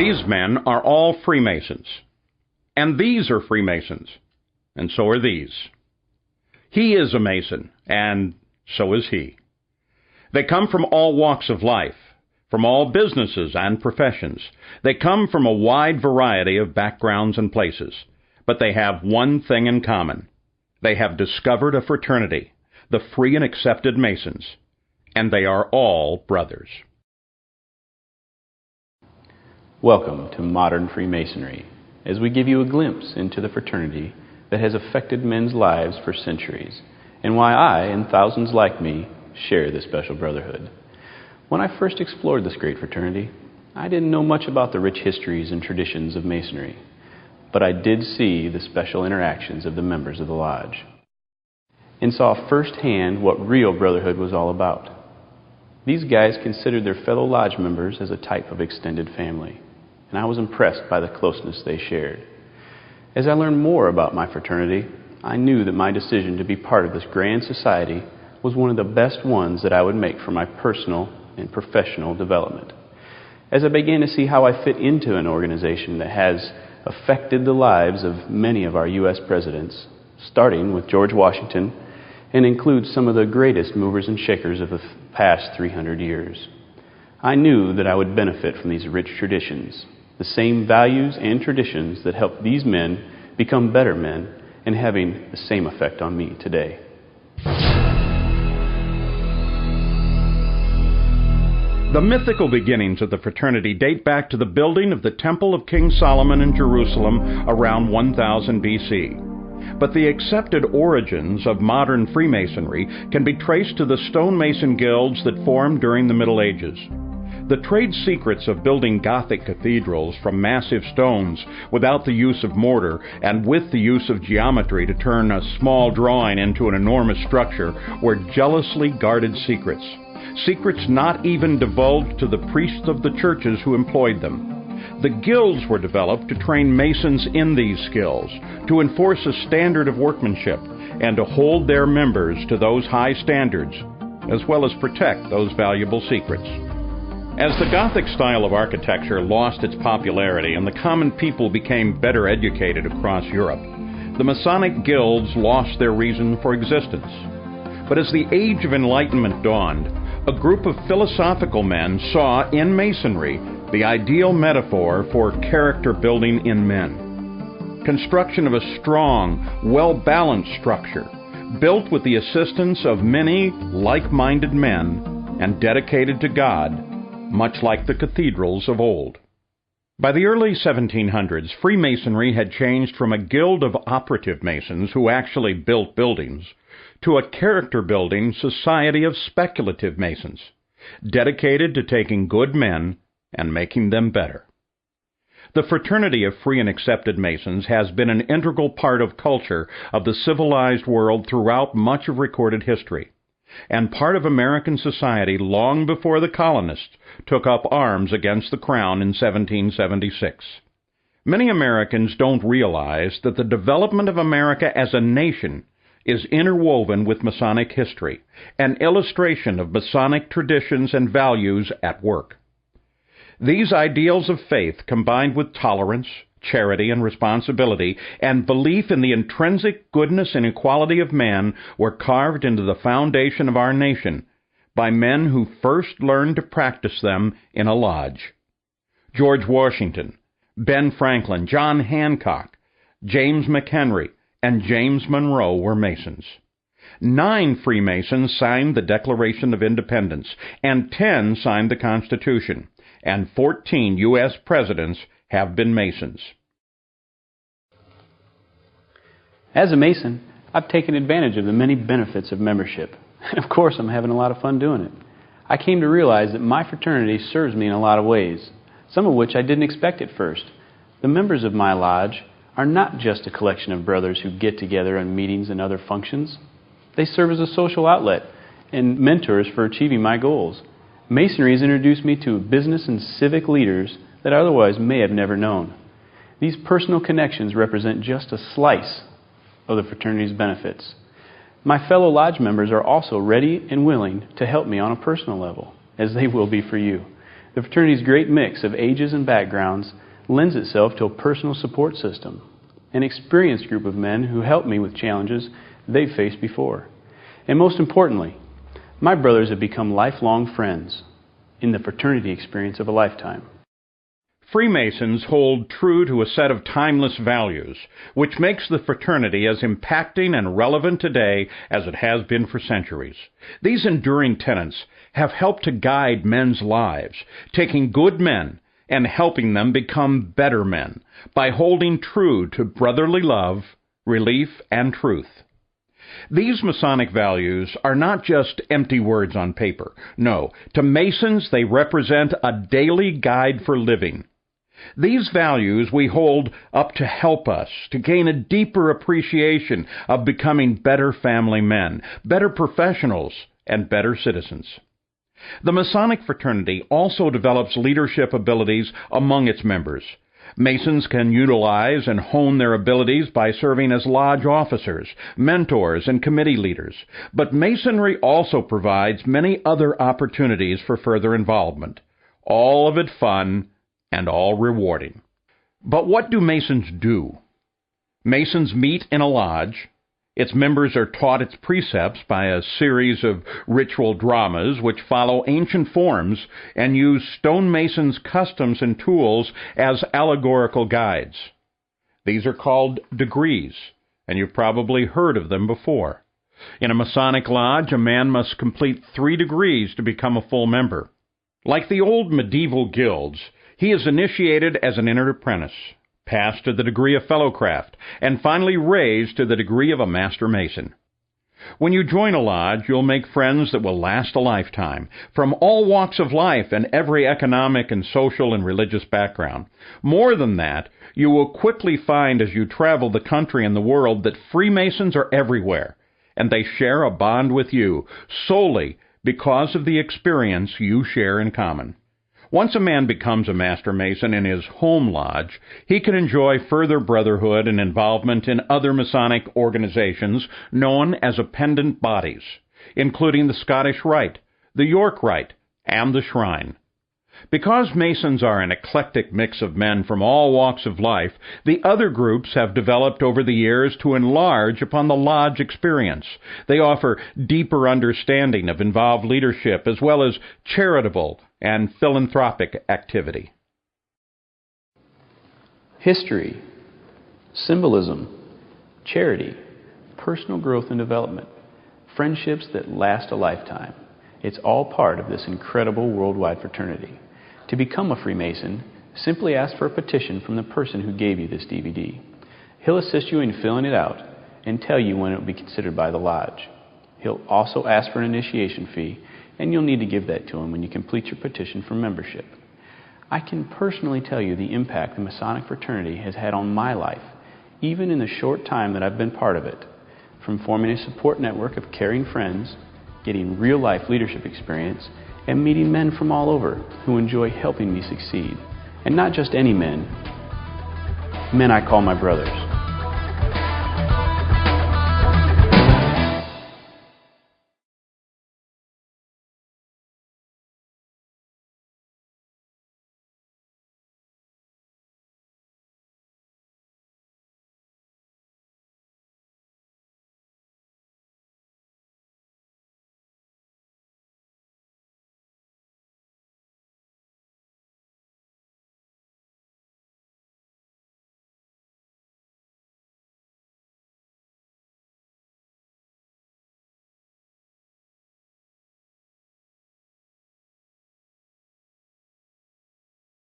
These men are all Freemasons. And these are Freemasons. And so are these. He is a Mason, and so is he. They come from all walks of life, from all businesses and professions. They come from a wide variety of backgrounds and places. But they have one thing in common. They have discovered a fraternity, the Free and Accepted Masons, and they are all brothers. Welcome to Modern Freemasonry, as we give you a glimpse into the fraternity that has affected men's lives for centuries, and why I, and thousands like me, share this special brotherhood. When I first explored this great fraternity, I didn't know much about the rich histories and traditions of Masonry, but I did see the special interactions of the members of the lodge, and saw firsthand what real brotherhood was all about. These guys considered their fellow lodge members as a type of extended family, and I was impressed by the closeness they shared. As I learned more about my fraternity, I knew that my decision to be part of this grand society was one of the best ones that I would make for my personal and professional development. As I began to see how I fit into an organization that has affected the lives of many of our U.S. presidents, starting with George Washington, and includes some of the greatest movers and shakers of the past 300 years, I knew that I would benefit from these rich traditions, the same values and traditions that helped these men become better men, and having the same effect on me today. The mythical beginnings of the fraternity date back to the building of the Temple of King Solomon in Jerusalem around 1000 B.C. But the accepted origins of modern Freemasonry can be traced to the stonemason guilds that formed during the Middle Ages. The trade secrets of building Gothic cathedrals from massive stones without the use of mortar and with the use of geometry to turn a small drawing into an enormous structure were jealously guarded secrets. Secrets not even divulged to the priests of the churches who employed them. The guilds were developed to train masons in these skills, to enforce a standard of workmanship, and to hold their members to those high standards, as well as protect those valuable secrets. As the Gothic style of architecture lost its popularity and the common people became better educated across Europe, the Masonic guilds lost their reason for existence. But as the Age of Enlightenment dawned, a group of philosophical men saw in Masonry the ideal metaphor for character building in men. Construction of a strong, well-balanced structure, built with the assistance of many like-minded men and dedicated to God, much like the cathedrals of old. By the early 1700s, Freemasonry had changed from a guild of operative masons who actually built buildings to a character-building society of speculative masons, dedicated to taking good men and making them better. The fraternity of Free and Accepted Masons has been an integral part of culture of the civilized world throughout much of recorded history, and part of American society long before the colonists took up arms against the Crown in 1776. Many Americans don't realize that the development of America as a nation is interwoven with Masonic history, an illustration of Masonic traditions and values at work. These ideals of faith, combined with tolerance, charity, and responsibility, and belief in the intrinsic goodness and equality of man, were carved into the foundation of our nation by men who first learned to practice them in a lodge. George Washington, Ben Franklin, John Hancock, James McHenry, and James Monroe were Masons. 9 Freemasons signed the Declaration of Independence, and 10 signed the Constitution, and 14 U.S. presidents have been Masons. As a Mason, I've taken advantage of the many benefits of membership, and of course I'm having a lot of fun doing it. I came to realize that my fraternity serves me in a lot of ways, some of which I didn't expect at first. The members of my lodge are not just a collection of brothers who get together on meetings and other functions. They serve as a social outlet and mentors for achieving my goals. Masonry has introduced me to business and civic leaders that I otherwise may have never known. These personal connections represent just a slice of the fraternity's benefits. My fellow lodge members are also ready and willing to help me on a personal level, as they will be for you. The fraternity's great mix of ages and backgrounds lends itself to a personal support system, an experienced group of men who help me with challenges they've faced before. And most importantly, my brothers have become lifelong friends in the fraternity experience of a lifetime. Freemasons hold true to a set of timeless values, which makes the fraternity as impacting and relevant today as it has been for centuries. These enduring tenets have helped to guide men's lives, taking good men and helping them become better men by holding true to brotherly love, relief, and truth. These Masonic values are not just empty words on paper. No, to Masons they represent a daily guide for living. These values we hold up to help us to gain a deeper appreciation of becoming better family men, better professionals, and better citizens. The Masonic fraternity also develops leadership abilities among its members. Masons can utilize and hone their abilities by serving as lodge officers, mentors, and committee leaders. But Masonry also provides many other opportunities for further involvement, all of it fun and all rewarding. But what do Masons do? Masons meet in a lodge. Its members are taught its precepts by a series of ritual dramas which follow ancient forms and use stonemasons' customs and tools as allegorical guides. These are called degrees, and you've probably heard of them before. In a Masonic lodge, a man must complete 3 degrees to become a full member. Like the old medieval guilds, he is initiated as an entered apprentice, passed to the degree of fellowcraft, and finally raised to the degree of a master mason. When you join a lodge, you'll make friends that will last a lifetime, from all walks of life and every economic and social and religious background. More than that, you will quickly find as you travel the country and the world that Freemasons are everywhere, and they share a bond with you solely because of the experience you share in common. Once a man becomes a Master Mason in his home lodge, he can enjoy further brotherhood and involvement in other Masonic organizations known as appendant bodies, including the Scottish Rite, the York Rite, and the Shrine. Because Masons are an eclectic mix of men from all walks of life, the other groups have developed over the years to enlarge upon the lodge experience. They offer deeper understanding of involved leadership as well as charitable and philanthropic activity. History, symbolism, charity, personal growth and development, friendships that last a lifetime. It's all part of this incredible worldwide fraternity. To become a Freemason, simply ask for a petition from the person who gave you this DVD. He'll assist you in filling it out and tell you when it will be considered by the lodge. He'll also ask for an initiation fee, and you'll need to give that to him when you complete your petition for membership. I can personally tell you the impact the Masonic fraternity has had on my life, even in the short time that I've been part of it, from forming a support network of caring friends, getting real-life leadership experience, and meeting men from all over who enjoy helping me succeed. And not just any men, men I call my brothers.